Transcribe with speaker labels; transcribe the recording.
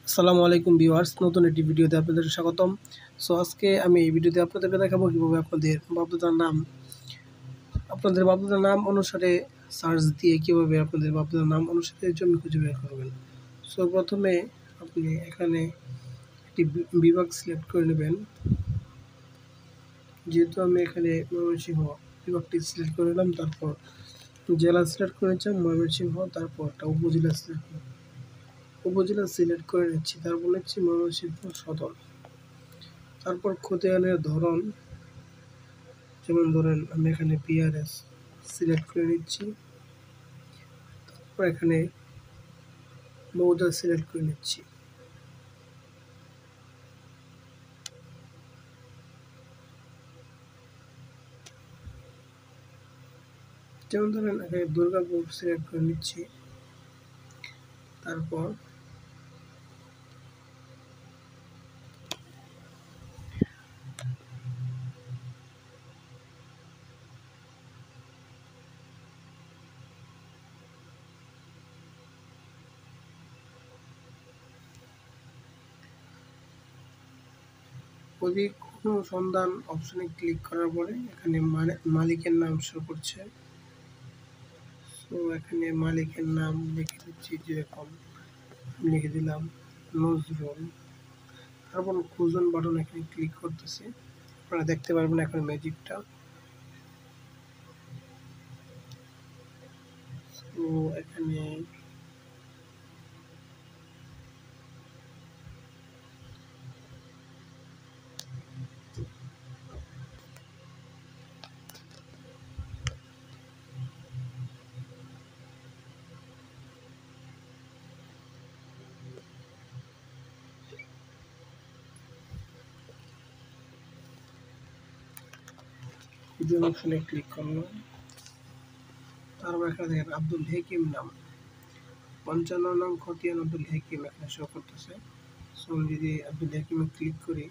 Speaker 1: আসসালামু আলাইকুম ভিউয়ার্স, নতুন একটি ভিডিওতে আপনাদের স্বাগতম। সো আজকে আমি এই ভিডিওতে আপনাদেরকে দেখাবো কীভাবে আপনাদের বাপদাদার নাম অনুসারে সার্চ দিয়ে কীভাবে আপনাদের বাপদাদার নাম অনুসারে জমি খুঁজে বের করবেন। সো প্রথমে আপনি এখানে একটি বিভাগ সিলেক্ট করে নেবেন। যেহেতু আমি এখানে ময়মনসিংহ বিভাগটি সিলেক্ট করে নিলাম, তারপর জেলা সিলেক্ট করে নিচ্ছি ময়মনসিংহ, তারপর একটা উপজেলা সিলেক্ট করে নিচ্ছি, তারপর নিচ্ছি ময়মনসিংহ সদর। তারপর খতিয়ানের ধরন, যেমন ধরেন আমি এখানে PRS সিলেক্ট করে নিচ্ছি, তারপর এখানে মৌজা সিলেক্ট করে নিচ্ছি। যেমন ধরেন এখানে দুর্গাপুর সিলেক্ট করে নিচ্ছি, তারপর অধিক অনুসন্ধান অপশনে ক্লিক করার পরে এখানে মালিকের নাম শো করছে। তো এখানে মালিকের নাম লিখে দিচ্ছি, যেরকম লিখে দিলাম নজরুল। তারপর খুঁজুন বাটন এখানে ক্লিক করতেছি, আপনারা দেখতে পারবেন এখন ম্যাজিকটা। তো এখানে খুঁজুন অপশনে ক্লিক করলাম, তারপর এখানে দেখেন আব্দুল হাকিম নাম 55 নং খতিয়ান আব্দুল হাকিম এখানে শো করতেছে। সো আমি যদি আব্দুল হাকিমে ক্লিক করি,